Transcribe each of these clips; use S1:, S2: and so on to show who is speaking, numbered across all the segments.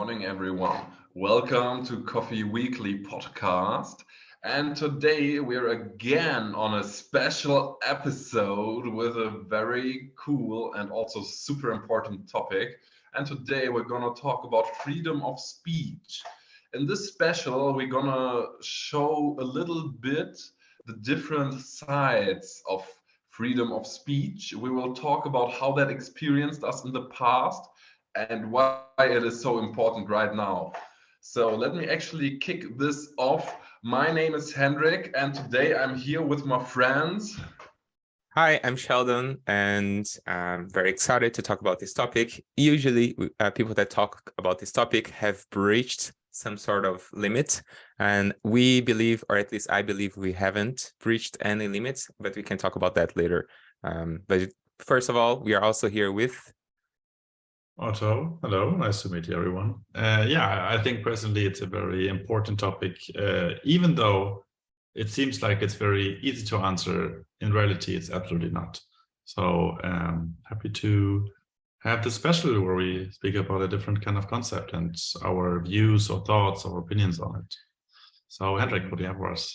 S1: morning, everyone. Welcome to Coffee Weekly podcast. And today we're again on a special episode with a very cool and also super important topic. And today we're going to talk about freedom of speech. In this special, we're going to show a little bit the different sides of freedom of speech. We will talk about how that experienced us in the past and why it is so important right now. So let me actually kick this off. My name is Hendrik, and today I'm here with my friends.
S2: Hi, I'm Sheldon, and I'm very excited to talk about this topic. Usually, people that talk about this topic have breached some sort of limit, and we believe, or at least I believe, we haven't breached any limits, but we can talk about that later. But first of all, we are also here with
S3: Otto. Hello, nice to meet you, everyone. I think presently it's a very important topic, even though it seems like it's very easy to answer. In reality, it's absolutely not. So happy to have this special where we speak about a different kind of concept and our views or thoughts or opinions on it. So Hendrik, what do you have for us?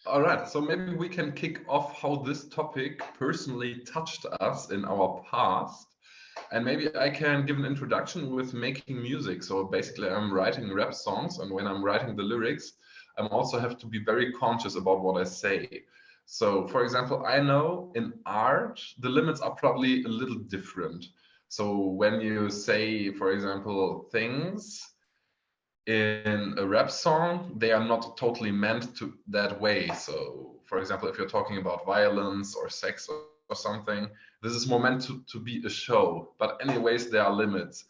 S1: All right, so maybe we can kick off how this topic personally touched us in our past. And maybe I can give an introduction with making music. So basically I'm writing rap songs, and when I'm writing the lyrics, I also have to be very conscious about what I say. So for example, I know in art, the limits are probably a little different. So when you say, for example, things in a rap song, they are not totally meant to that way. So for example, if you're talking about violence or sex or something, this is more meant to be a show. But anyways, there are limits.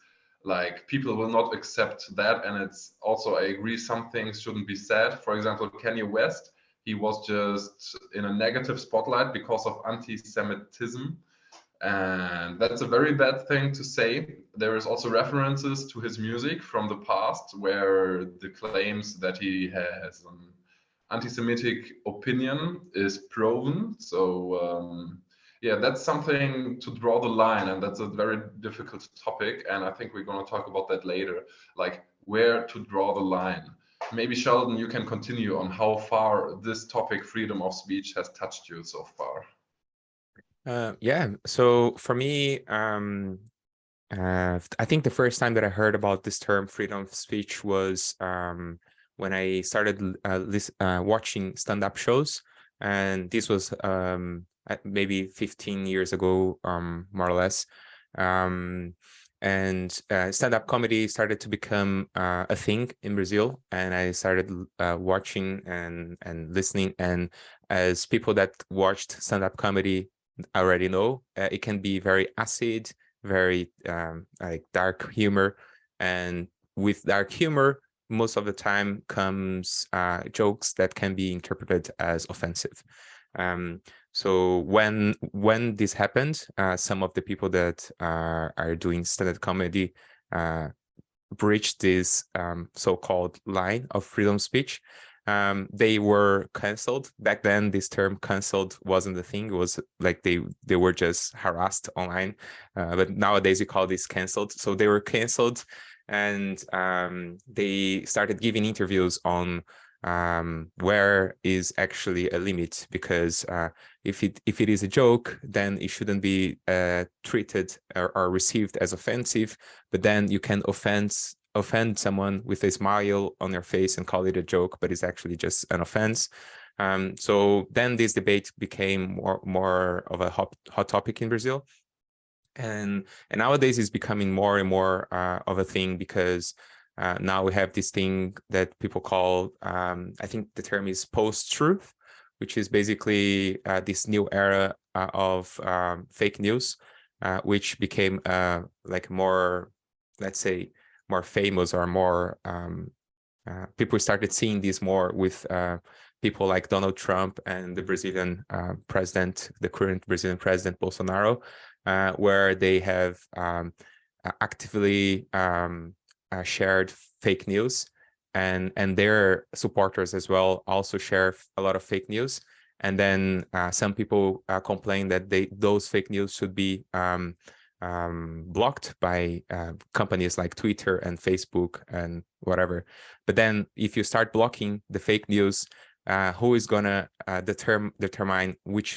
S1: Like people will not accept that. And it's also, I agree, some things shouldn't be said. For example, Kanye West, he was just in a negative spotlight because of anti-Semitism. And that's a very bad thing to say. There is also references to his music from the past where the claims that he has an anti-Semitic opinion is proven. So yeah, that's something to draw the line, and that's a very difficult topic. And I think we're going to talk about that later, like where to draw the line. Maybe Sheldon, you can continue on how far this topic, freedom of speech, has touched you so far.
S2: Yeah, so for me, I think the first time that I heard about this term freedom of speech was when I started watching stand-up shows, and this was maybe 15 years ago, more or less. And stand-up comedy started to become a thing in Brazil, and I started watching and listening. And as people that watched stand-up comedy already know, it can be very acid, very like dark humor, and with dark humor most of the time comes jokes that can be interpreted as offensive. So when this happened, some of the people that are doing stand-up comedy breached this so-called line of freedom of speech. They were canceled. Back then, this term canceled wasn't the thing. It was like they were just harassed online. But nowadays we call this canceled. So they were canceled, and they started giving interviews on where is actually a limit, because if it is a joke, then it shouldn't be treated or received as offensive. But then you can offend someone with a smile on your face and call it a joke, but it's actually just an offense. So then this debate became more of a hot topic in Brazil, and nowadays it's becoming more and more of a thing, because now we have this thing that people call, I think the term is post-truth, which is basically this new era of fake news, which became like more, let's say, more famous, or more people started seeing this more with people like Donald Trump and the Brazilian president, the current Brazilian president Bolsonaro, where they have actively shared fake news, and their supporters as well also share a lot of fake news. And then some people complain that those fake news should be blocked by companies like Twitter and Facebook and whatever. But then if you start blocking the fake news, who is gonna determine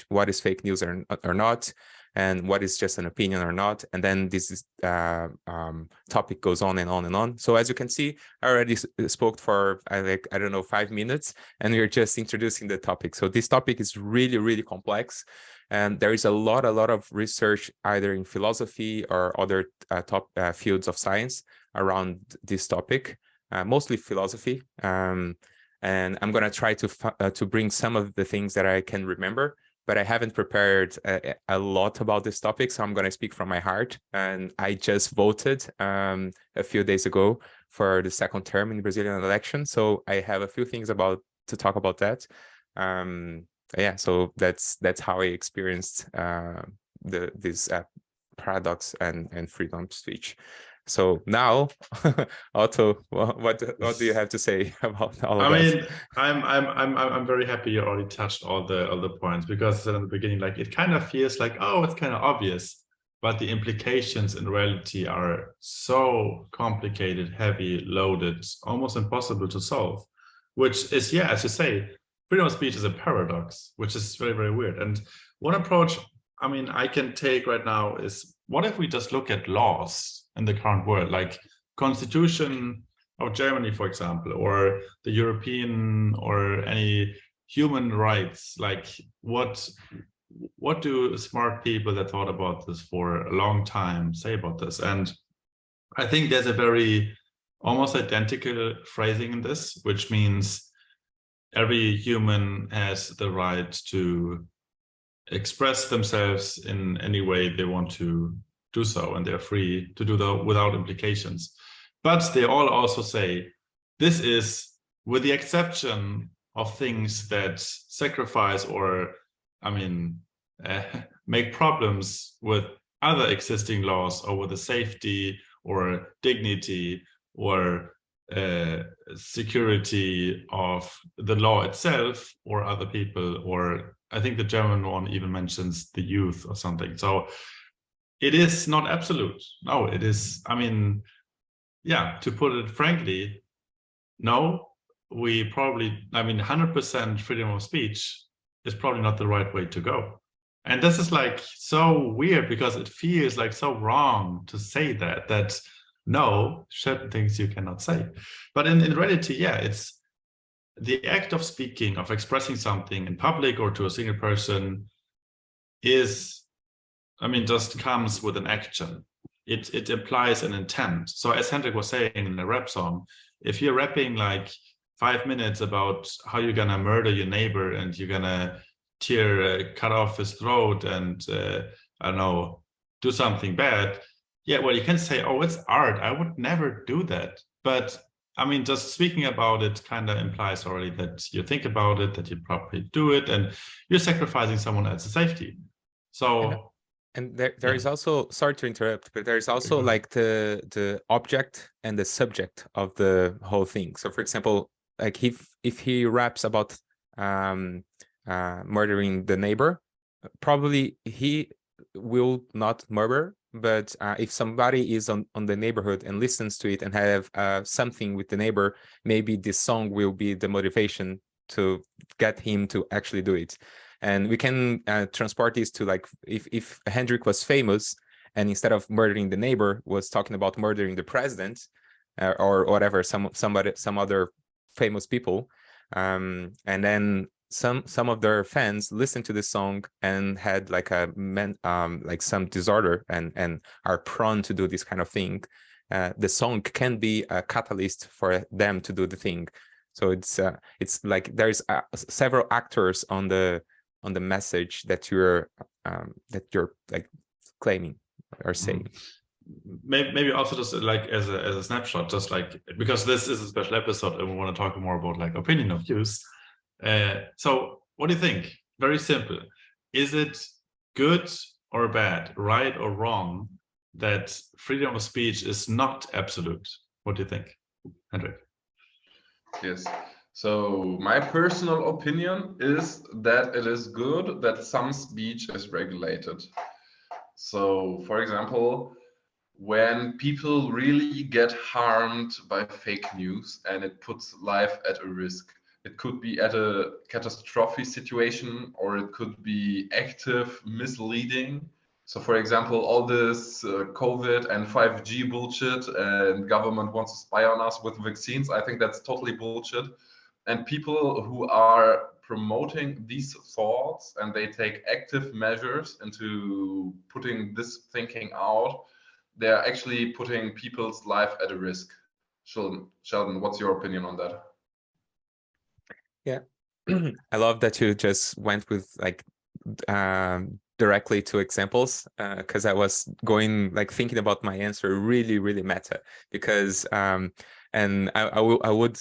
S2: what is fake news or not, and what is just an opinion or not? And then this topic goes on and on and on. So as you can see, I already spoke for I don't know, 5 minutes, and we're just introducing the topic. So this topic is really, really complex, and there is a lot of research either in philosophy or other top fields of science around this topic, mostly philosophy. And I'm gonna try to bring some of the things that I can remember, but I haven't prepared a lot about this topic, so I'm going to speak from my heart. And I just voted a few days ago for the second term in the Brazilian election, so I have a few things to talk about that. Yeah, so that's how I experienced this paradox and freedom of speech. So now, Otto, what do you have to say about all of that?
S3: I mean, I'm very happy you already touched all the points, because in the beginning, like, it kind of feels like, oh, it's kind of obvious, but the implications in reality are so complicated, heavy, loaded, almost impossible to solve. Which is, yeah, as you say, freedom of speech is a paradox, which is very, very weird. And one approach, I mean, I can take right now is, what if we just look at laws in the current world, like Constitution of Germany, for example, or the European, or any human rights? Like, what do smart people that thought about this for a long time say about this? And I think there's a very almost identical phrasing in this, which means every human has the right to express themselves in any way they want to do so, and they're free to do that without implications. But they all also say, this is with the exception of things that sacrifice or, I mean, make problems with other existing laws, or with the safety or dignity or security of the law itself or other people. Or I think the German one even mentions the youth or something. So it is not absolute. No, it is, I mean, yeah, to put it frankly, no, we probably, I mean, 100% freedom of speech is probably not the right way to go. And this is like so weird, because it feels like so wrong to say that no, certain things you cannot say. But in reality, yeah, it's the act of speaking, of expressing something in public or to a single person is, I mean, just comes with an action. It implies an intent. So as Hendrik was saying in a rap song, if you're rapping like 5 minutes about how you're gonna murder your neighbor and you're gonna cut off his throat and I don't know, do something bad, yeah, well, you can say, oh, it's art, I would never do that. But I mean, just speaking about it kind of implies already that you think about it, that you probably do it, and you're sacrificing someone else's safety. So
S2: and there is also, sorry to interrupt, but there's also like the object and the subject of the whole thing. So for example, like if he raps about murdering the neighbor, probably he will not murder. But if somebody is on the neighborhood and listens to it and have something with the neighbor, maybe this song will be the motivation to get him to actually do it. And we can transport this to, like, if Hendrik was famous and instead of murdering the neighbor was talking about murdering the president or whatever, some other famous people, and then some of their fans listened to this song and had like like some disorder and are prone to do this kind of thing, the song can be a catalyst for them to do the thing. So it's like there's several actors on the message that you're like claiming or saying.
S3: Maybe also just like as a snapshot, just like, because this is a special episode and we want to talk more about like opinion of views. So what do you think? Very simple. Is it good or bad, right or wrong, that freedom of speech is not absolute? What do you think, Hendrik?
S1: Yes. So my personal opinion is that it is good that some speech is regulated. So, for example, when people really get harmed by fake news and it puts life at a risk, it could be at a catastrophe situation, or it could be active misleading. So, for example, all this COVID and 5G bullshit, and government wants to spy on us with vaccines, I think that's totally bullshit. And people who are promoting these thoughts and they take active measures into putting this thinking out, they're actually putting people's life at a risk. Sheldon, what's your opinion on that?
S2: Yeah, I love that you just went with like directly to examples, because I was going like thinking about my answer really, really meta, because and I would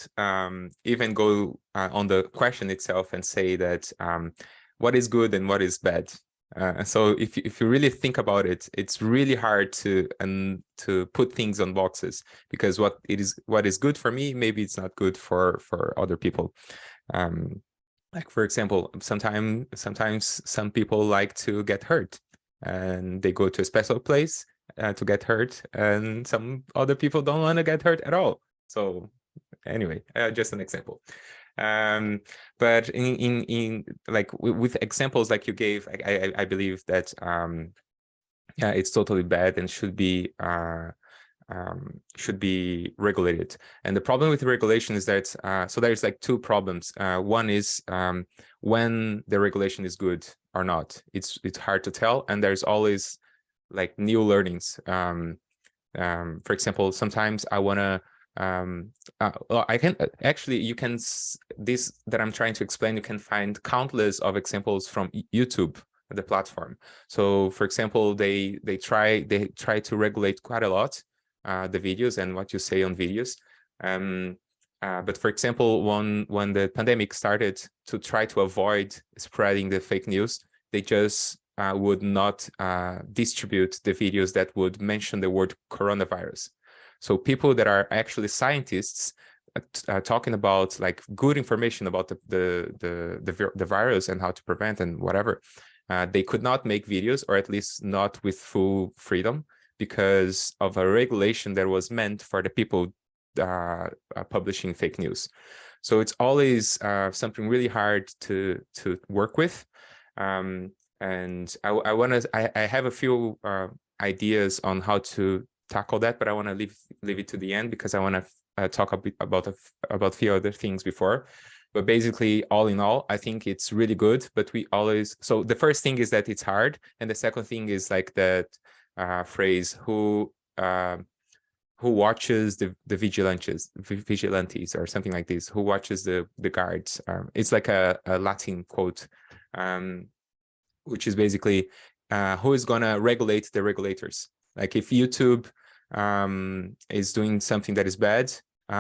S2: even go on the question itself and say that what is good and what is bad. So if you really think about it, it's really hard to put things on boxes, because what is good for me, maybe it's not good for other people. Like, for example, sometimes some people like to get hurt and they go to a special place to get hurt, and some other people don't want to get hurt at all. So anyway, just an example. But in like with examples like you gave, I believe that yeah, it's totally bad and should be regulated. And the problem with regulation is that so there's like two problems. One is when the regulation is good or not. It's hard to tell, and there's always like new learnings. For example, sometimes I want to well, I can actually, you can, this that I'm trying to explain, you can find countless of examples from YouTube, the platform. So for example, they try to regulate quite a lot the videos and what you say on videos. But for example, when the pandemic started, to try to avoid spreading the fake news, they just would not distribute the videos that would mention the word coronavirus. So people that are actually scientists talking about like good information about the virus and how to prevent and whatever, they could not make videos, or at least not with full freedom, because of a regulation that was meant for the people publishing fake news. So it's always something really hard to work with. And I have a few ideas on how to tackle that, but I want to leave it to the end, because I want to talk a bit about a few other things before. But basically, all in all, I think it's really good. But we always, so the first thing is that it's hard, and the second thing is like that phrase, who watches the vigilantes or something like this, who watches the guards. It's like a Latin quote, which is basically who is gonna regulate the regulators. Like if YouTube is doing something that is bad,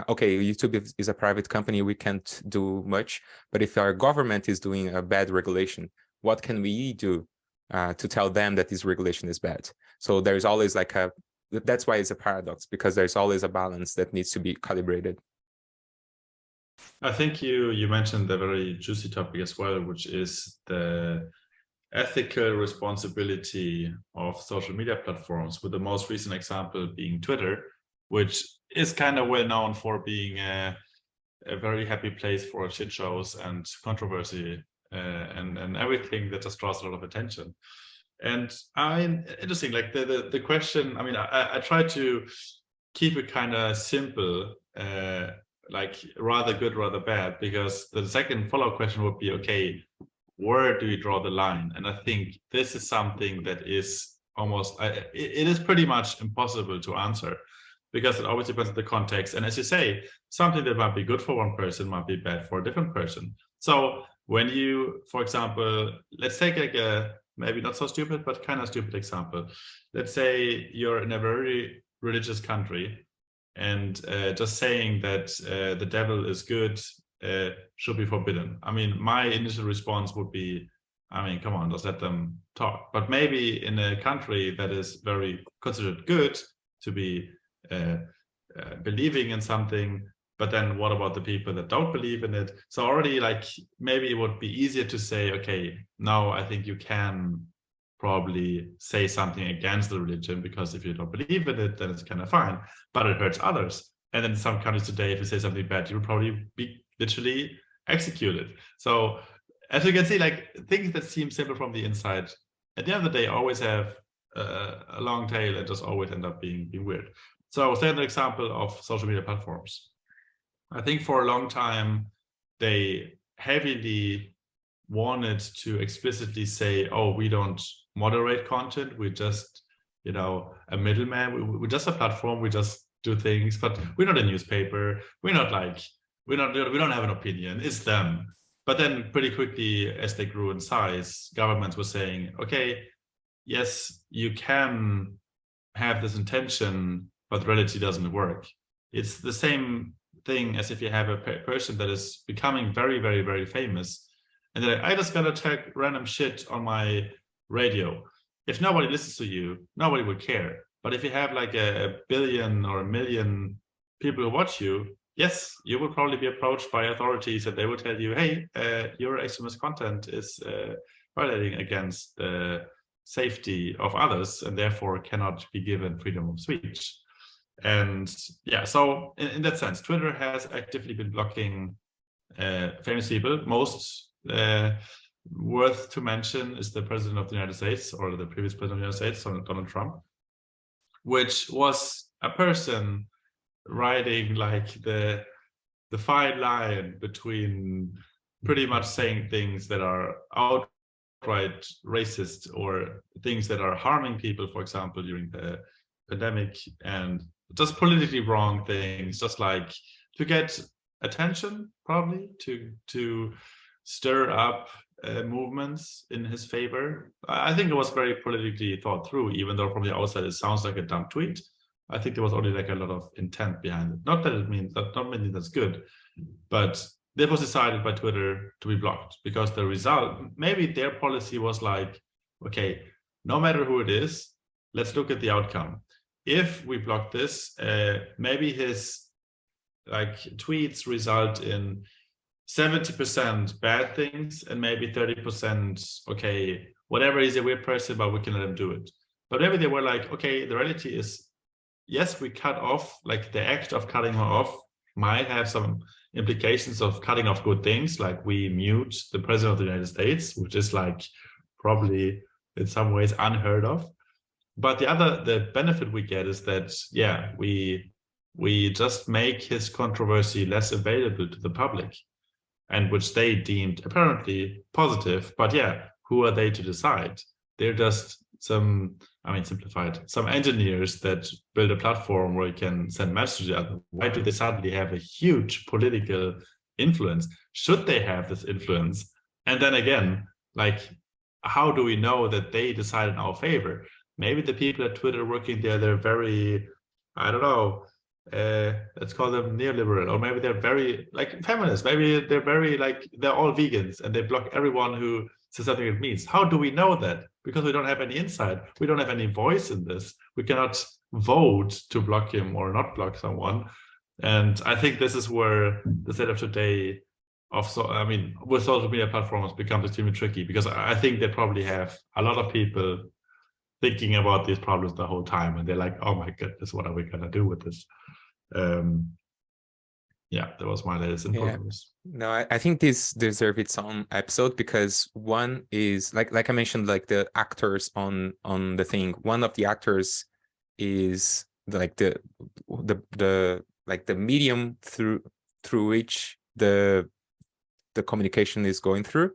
S2: okay, YouTube is a private company, we can't do much. But if our government is doing a bad regulation, what can we do to tell them that this regulation is bad? So there's always like that's why it's a paradox, because there's always a balance that needs to be calibrated.
S3: I think you mentioned a very juicy topic as well, which is the ethical responsibility of social media platforms, with the most recent example being Twitter, which is kind of well known for being a very happy place for shit shows and controversy and everything that just draws a lot of attention. And interesting, like the question, I mean, I try to keep it kind of simple, like rather good, rather bad, because the second follow-up question would be, okay, where do we draw the line? And I think this is something that is almost, it is pretty much impossible to answer, because it always depends on the context. And as you say, something that might be good for one person might be bad for a different person. So when you, for example, let's take like a maybe not so stupid, but kind of stupid example. Let's say you're in a very religious country, and just saying that the devil is good should be forbidden. I mean, my initial response would be, I mean, come on, just let them talk. But maybe in a country that is very considered good to be believing in something, but then what about the people that don't believe in it? So already, like, maybe it would be easier to say, okay, no, I think you can probably say something against the religion, because if you don't believe in it, then it's kind of fine, but it hurts others. And in some countries today, if you say something bad, you will probably be literally executed. So as you can see, like things that seem simple from the inside, at the end of the day, always have a long tail and just always end up being weird. So say an example of social media platforms. I think for a long time, they heavily wanted to explicitly say, oh, we don't moderate content. We're just, you know, a middleman. We're just a platform. We just do things, but we're not a newspaper. We're not like, we don't have an opinion. It's them. But then pretty quickly, as they grew in size, governments were saying, okay, yes, you can have this intention, but reality doesn't work. It's the same thing as if you have a person that is becoming very, very, very famous, and they're like, I just gotta tag random shit on my radio. If nobody listens to you, nobody will care. But if you have like a billion or a million people who watch you, yes, you will probably be approached by authorities, and they will tell you, hey, your extremist content is violating against the safety of others, and therefore cannot be given freedom of speech. And yeah, so in that sense, Twitter has actively been blocking famous people. Most worth to mention is the president of the United States, or the previous president of the United States, Donald Trump, which was a person riding like the fine line between pretty much saying things that are outright racist or things that are harming people, for example, during the pandemic, and just politically wrong things, just like to get attention, probably to stir up movements in his favor. I think it was very politically thought through, even though from the outside it sounds like a dumb tweet. I think there was only like a lot of intent behind it. Not that it means that, not meaning that's good, but that was decided by Twitter to be blocked, because the result, maybe their policy was like, okay, no matter who it is, let's look at the outcome. If we block this, maybe his like tweets result in 70% bad things and maybe 30%, okay, whatever, is a weird person, but we can let him do it. But maybe they were like, okay, the reality is, yes, we cut off, like the act of cutting her off might have some implications of cutting off good things, like we mute the president of the United States, which is like probably in some ways unheard of. But the benefit we get is that, yeah, we just make his controversy less available to the public, and which they deemed apparently positive. But yeah, who are they to decide? They're just some, I mean, simplified, some engineers that build a platform where you can send messages out. Why do they suddenly have a huge political influence? Should they have this influence? And then again, like, how do we know that they decide in our favor? Maybe the people at Twitter working there, they're very, I don't know, let's call them neoliberal, or maybe they're very like feminists. Maybe they're very like, they're all vegans and they block everyone who says something it means. How do we know that? Because we don't have any insight. We don't have any voice in this. We cannot vote to block him or not block someone. And I think this is where the state of today of, so I mean, with social media platforms becomes extremely tricky, because I think they probably have a lot of people thinking about these problems the whole time, and they're like, oh my goodness, what are we gonna do with this? Yeah, that was my latest input on this.
S2: No, I think this deserves its own episode, because one is like I mentioned, like the actors on the thing. One of the actors is like the medium through which the communication is going through.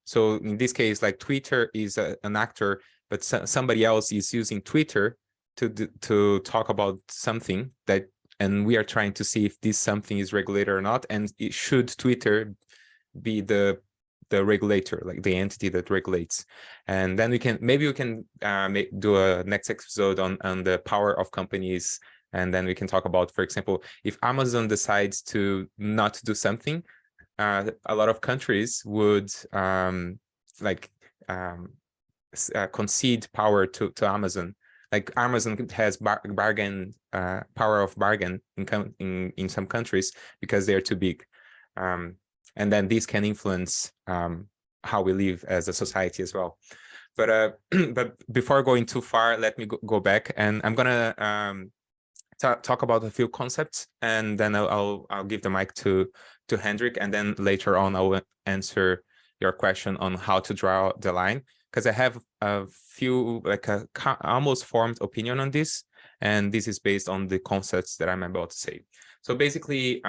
S2: So in this case, like Twitter is an actor, but somebody else is using Twitter to talk about something that, and we are trying to see if this something is regulated or not, and should Twitter be the regulator, like the entity that regulates. And then we can do a next episode on the power of companies, and then we can talk about, for example, if Amazon decides to not do something, a lot of countries would concede power to Amazon. Like Amazon has power of bargain in some countries because they're too big, and then this can influence how we live as a society as well. But but before going too far, let me go back, and I'm gonna talk about a few concepts, and then I'll give the mic to Hendrik, and then later on I will answer your question on how to draw the line, because I have a few, like a almost formed opinion on this, and this is based on the concepts that I'm about to say. So basically,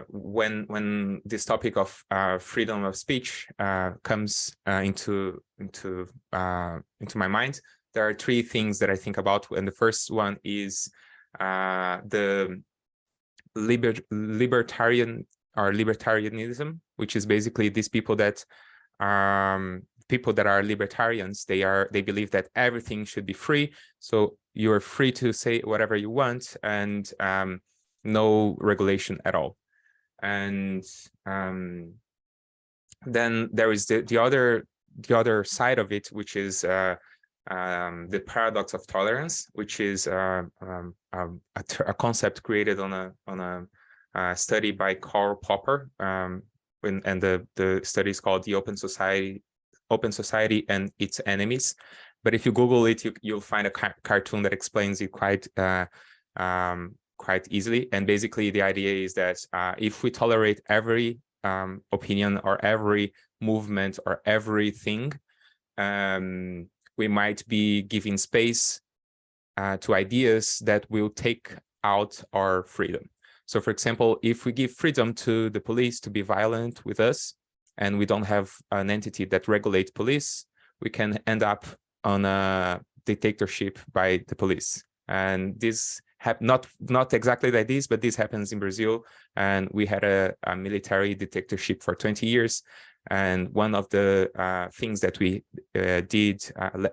S2: when this topic of freedom of speech comes into my mind, there are three things that I think about, and the first one is the libertarianism, which is basically these people that are libertarians. They believe that everything should be free, so you're free to say whatever you want, and no regulation at all. And then there is the other side of it, which is the paradox of tolerance, which is a concept created on a study by Karl Popper, and the study is called The Open Society and Its Enemies. But if you Google it, you'll find a cartoon that explains it quite easily. And basically, the idea is that if we tolerate every opinion or every movement or everything, we might be giving space to ideas that will take out our freedom. So, for example, if we give freedom to the police to be violent with us, and we don't have an entity that regulates police, we can end up on a dictatorship by the police. And this not exactly like this, but this happens in Brazil, and we had a military dictatorship for 20 years. And one of the things that we did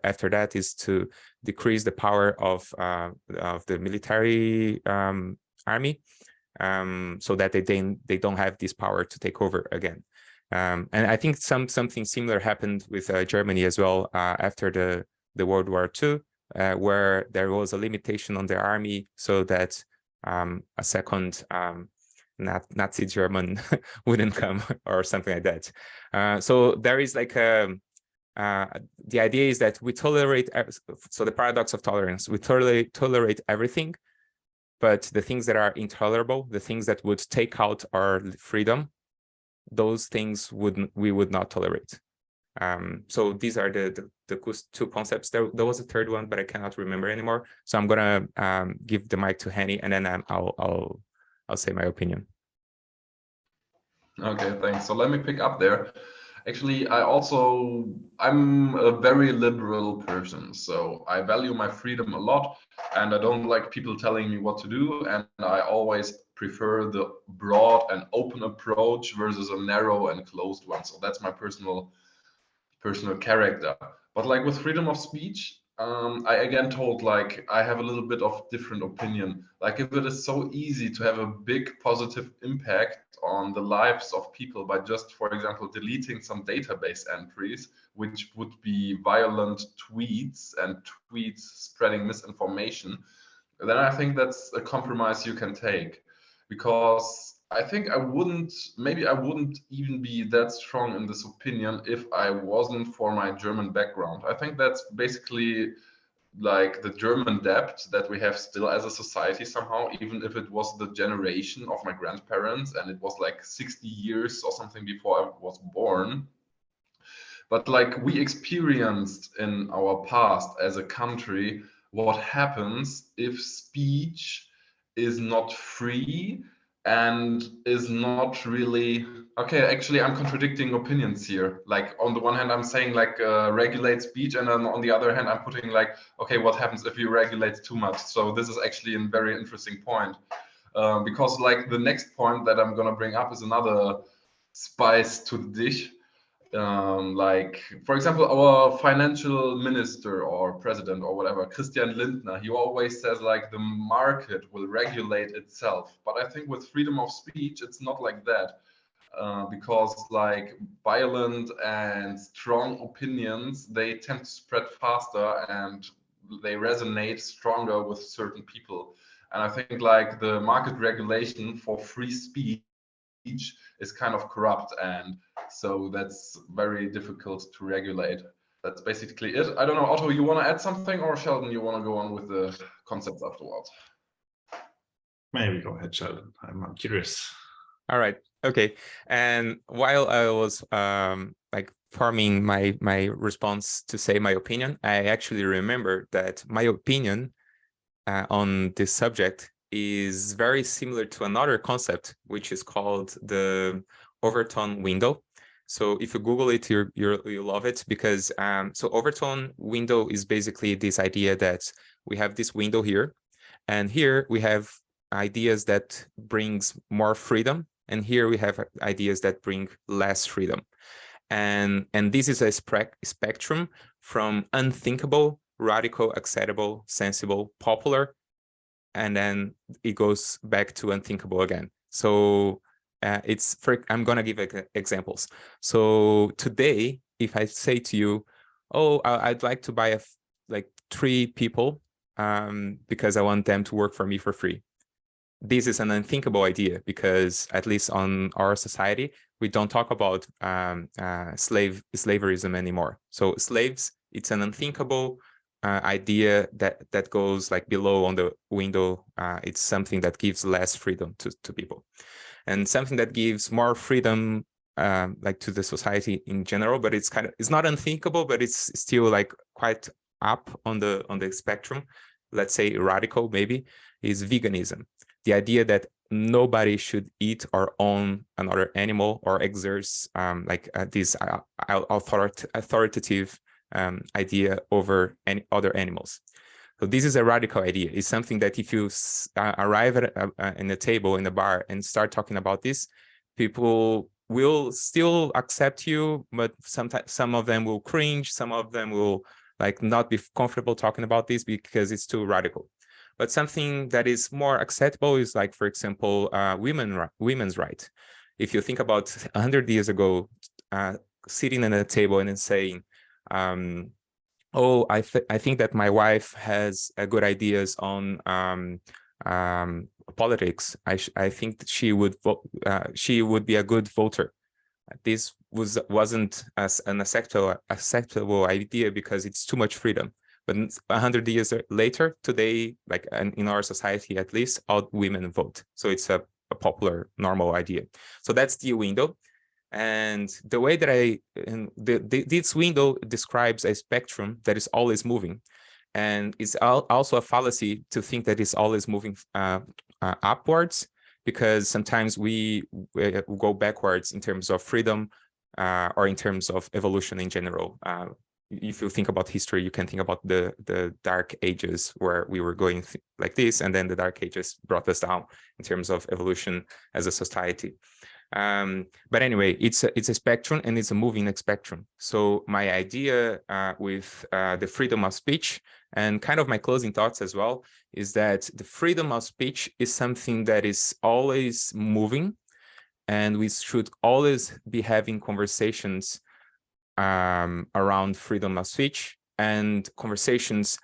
S2: after that is to decrease the power of the military army, so that they don't have this power to take over again. And I think something similar happened with Germany as well after the World War II, where there was a limitation on their army, so that a second Nazi German wouldn't come or something like that. So there is like the idea is that we tolerate, so the paradox of tolerance, we tolerate everything, but the things that are intolerable, the things that would take out our freedom, those things we would not tolerate. So these are the two concepts. There was a third one, but I cannot remember anymore. So I'm gonna give the mic to Henny, and then I'll say my opinion.
S1: Okay, thanks. So let me pick up there. Actually, I'm a very liberal person, so I value my freedom a lot, and I don't like people telling me what to do, and I always prefer the broad and open approach versus a narrow and closed one. So that's my personal character. But like with freedom of speech, I again told like I have a little bit of different opinion. Like if it is so easy to have a big positive impact on the lives of people by just, for example, deleting some database entries, which would be violent tweets and tweets spreading misinformation, then I think that's a compromise you can take. Because I think maybe I wouldn't even be that strong in this opinion if I wasn't for my German background. I think that's basically like the German debt that we have still as a society somehow, even if it was the generation of my grandparents and it was like 60 years or something before I was born. But like we experienced in our past as a country, what happens if speech is not free and is not really okay. Actually, I'm contradicting opinions here. Like on the one hand, I'm saying like regulate speech, and then on the other hand, I'm putting like, okay, what happens if you regulate too much? So this is actually a very interesting point, because like the next point that I'm gonna bring up is another spice to the dish. Like for example, our financial minister or president or whatever, Christian Lindner, he always says like the market will regulate itself. But I think with freedom of speech, it's not like that, because like violent and strong opinions, they tend to spread faster and they resonate stronger with certain people. And I think like the market regulation for free speech speech is kind of corrupt, and so that's very difficult to regulate. That's basically it. I don't know, Otto, you want to add something, or Sheldon, you want to go on with the concepts afterwards?
S3: Maybe go ahead, Sheldon. I'm curious.
S2: All right. Okay. And while I was like forming my response to say my opinion, I actually remember that my opinion on this subject is very similar to another concept, which is called the Overton window. So if you Google it, you'll love it, because so Overton window is basically this idea that we have this window here, and here we have ideas that brings more freedom, and here we have ideas that bring less freedom. And this is a spectrum from unthinkable, radical, acceptable, sensible, popular, and then it goes back to unthinkable again. So I'm gonna give examples. So today, if I say to you, oh, I'd like to buy like 3 people because I want them to work for me for free. This is an unthinkable idea, because at least on our society, we don't talk about slaverism anymore. So slaves, it's an unthinkable idea that goes like below on the window. It's something that gives less freedom to people, and something that gives more freedom like to the society in general. But it's not unthinkable, but it's still like quite up on the spectrum. Let's say radical maybe is veganism. The idea that nobody should eat or own another animal or exerts like this authoritative idea over any other animals. So this is a radical idea. It's something that if you arrive at in a table in a bar and start talking about this, people will still accept you, but sometimes some of them will cringe, some of them will like not be comfortable talking about this because it's too radical. But something that is more acceptable is like, for example, women's right. If you think about 100 years ago, sitting at a table and then saying, oh, I think that my wife has good ideas on politics. I think that she would be a good voter. This wasn't as an acceptable idea because it's too much freedom. But 100 years later, today, like in our society at least, all women vote. So it's a popular, normal idea. So that's the window. And the way that this window describes a spectrum that is always moving. And it's also a fallacy to think that it's always moving upwards, because sometimes we go backwards in terms of freedom or in terms of evolution in general. If you think about history, you can think about the Dark Ages, where we were going like this, and then the Dark Ages brought us down in terms of evolution as a society. But anyway, it's a spectrum, and it's a moving spectrum. So my idea with the freedom of speech, and kind of my closing thoughts as well, is that the freedom of speech is something that is always moving, and we should always be having conversations around freedom of speech, and conversations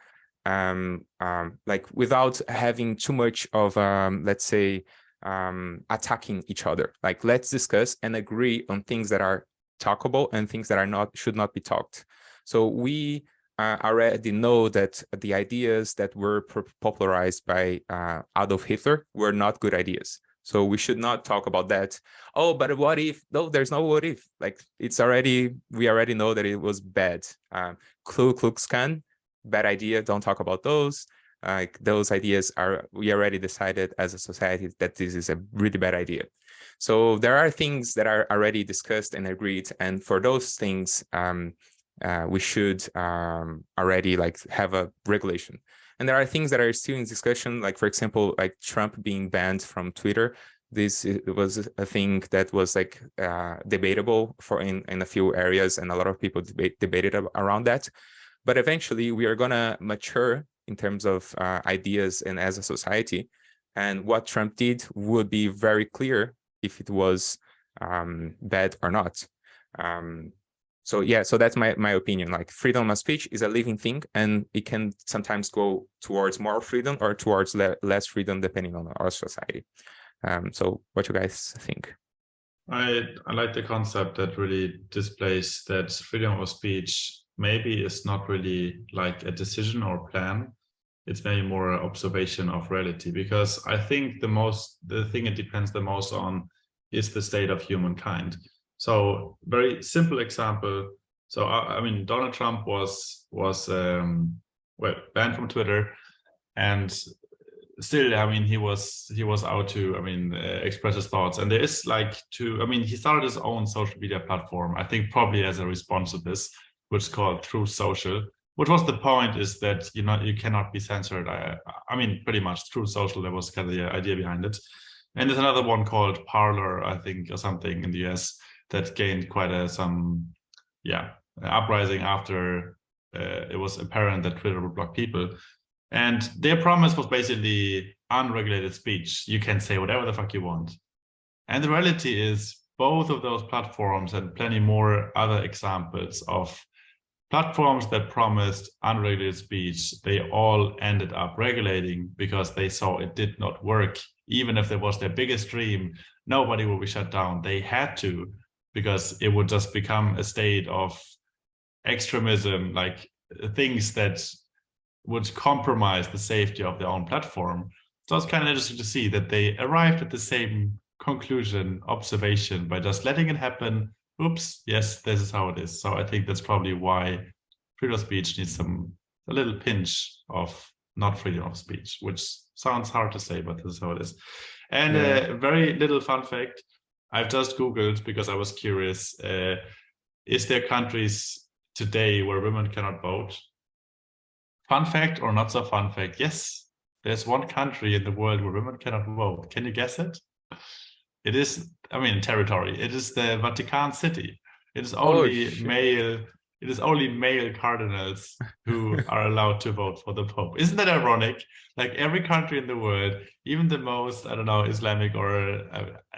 S2: like without having too much of let's say attacking each other. Like, let's discuss and agree on things that are talkable and things that are should not be talked. So we already know that the ideas that were popularized by Adolf Hitler were not good ideas. So we should not talk about that. Oh, but what if? No, there's no what if. Like, we already know that it was bad. Ku Klux Klan, bad idea. Don't talk about those. Like, those ideas we already decided as a society that this is a really bad idea. So there are things that are already discussed and agreed. And for those things, we should already like have a regulation. And there are things that are still in discussion, like, for example, like Trump being banned from Twitter. This was a thing that was like debatable in a few areas, and a lot of people debated around that. But eventually we are gonna mature in terms of ideas and as a society. And what Trump did would be very clear if it was bad or not. So yeah, so that's my opinion. Like, freedom of speech is a living thing, and it can sometimes go towards more freedom or towards less freedom depending on our society. So what you guys think?
S3: I like the concept that really displays that freedom of speech maybe is not really like a decision or plan. It's maybe more an observation of reality, because I think the thing it depends the most on is the state of humankind. So very simple example. So I mean, Donald Trump was well, banned from Twitter, and still, I mean, he was out to, I mean, express his thoughts. And there is like I mean, he started his own social media platform, I think probably as a response to this, which is called Truth Social, which was the point is that, you know, you cannot be censored. I mean, pretty much Truth Social, that was kind of the idea behind it. And there's another one called Parler, I think, or something in the US that gained quite some uprising after it was apparent that Twitter would block people. And their promise was basically unregulated speech. You can say whatever the fuck you want. And the reality is both of those platforms and plenty more other examples of platforms that promised unregulated speech, they all ended up regulating because they saw it did not work. Even if it was their biggest dream, nobody will be shut down. They had to, because it would just become a state of extremism, like things that would compromise the safety of their own platform. So it's kind of interesting to see that they arrived at the same conclusion, observation, by just letting it happen. Oops, yes, this is how it is. So I think that's probably why freedom of speech needs a little pinch of not freedom of speech, which sounds hard to say, but this is how it is. And a very little fun fact, I've just Googled because I was curious, is there countries today where women cannot vote? Fun fact or not so fun fact? Yes, there's one country in the world where women cannot vote. Can you guess it? It is, I mean, territory. It is the Vatican City. It is only male. It is only male cardinals who are allowed to vote for the Pope. Isn't that ironic? Like every country in the world, even the most, I don't know, Islamic or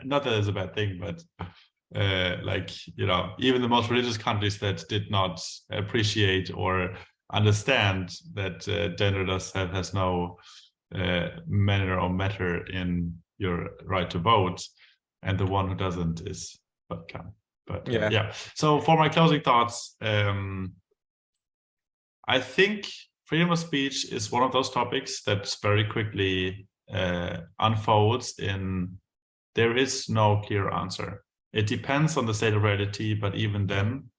S3: not that it's a bad thing, but like, you know, even the most religious countries that did not appreciate or understand that gender has no manner or matter in your right to vote, and the one who doesn't is Vatican. But yeah. So for my closing thoughts, I think freedom of speech is one of those topics that very quickly unfolds in there is no clear answer. It depends on the state of reality, but even then,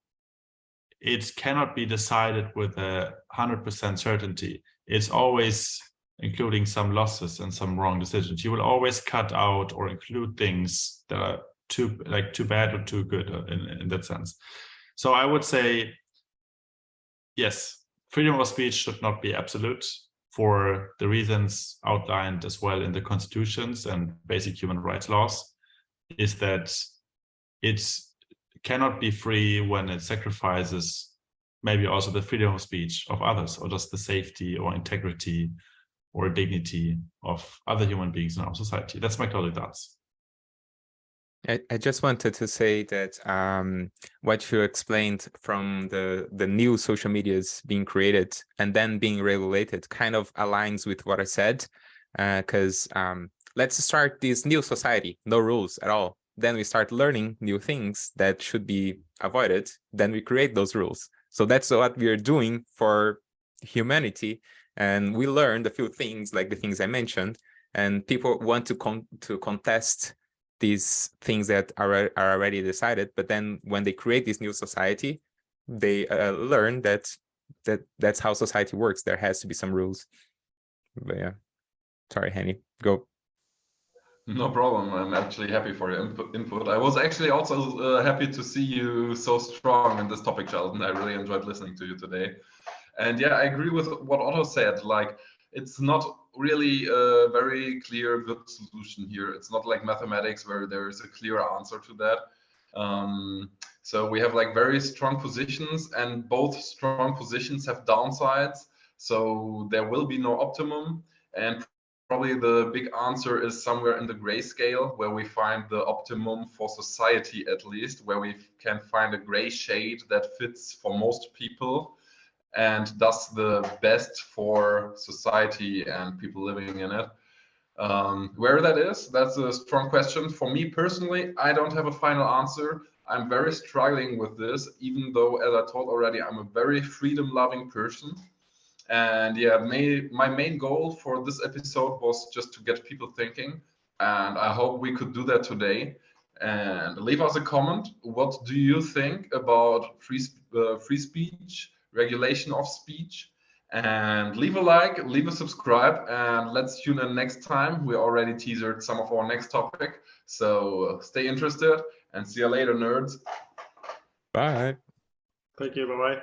S3: it cannot be decided with 100% certainty. It's always including some losses and some wrong decisions. You will always cut out or include things that are too bad or too good in that sense. So I would say, yes, freedom of speech should not be absolute for the reasons outlined as well in the constitutions and basic human rights laws, is that it cannot be free when it sacrifices maybe also the freedom of speech of others, or just the safety or integrity or dignity of other human beings in our society. That's my closing thoughts.
S2: I just wanted to say that what you explained from the new social medias being created and then being regulated kind of aligns with what I said, because let's start this new society, no rules at all. Then we start learning new things that should be avoided. Then we create those rules. So that's what we are doing for humanity. And we learned a few things, like the things I mentioned, and people want to contest these things that are already decided. But then when they create this new society, they learn that's how society works. There has to be some rules. But yeah, sorry, Henny, go.
S1: No problem. I'm actually happy for your input. I was actually also happy to see you so strong in this topic, Charlton. I really enjoyed listening to you today. And yeah, I agree with what Otto said. Like, it's not really a very clear, good solution here. It's not like mathematics where there is a clear answer to that. So we have like very strong positions, and both strong positions have downsides. So there will be no optimum. And probably the big answer is somewhere in the gray scale, where we find the optimum for society, at least, where we can find a gray shade that fits for most people and does the best for society and people living in it. Where that is, that's a strong question. For me personally, I don't have a final answer. I'm very struggling with this, even though, as I told already, I'm a very freedom-loving person. And yeah, my main goal for this episode was just to get people thinking, and I hope we could do that today. And leave us a comment. What do you think about free speech, regulation of speech? And leave a like, leave a subscribe, and let's tune in next time. We already teasered some of our next topic, so stay interested and see you later, nerds.
S2: Bye.
S3: Thank you. Bye bye.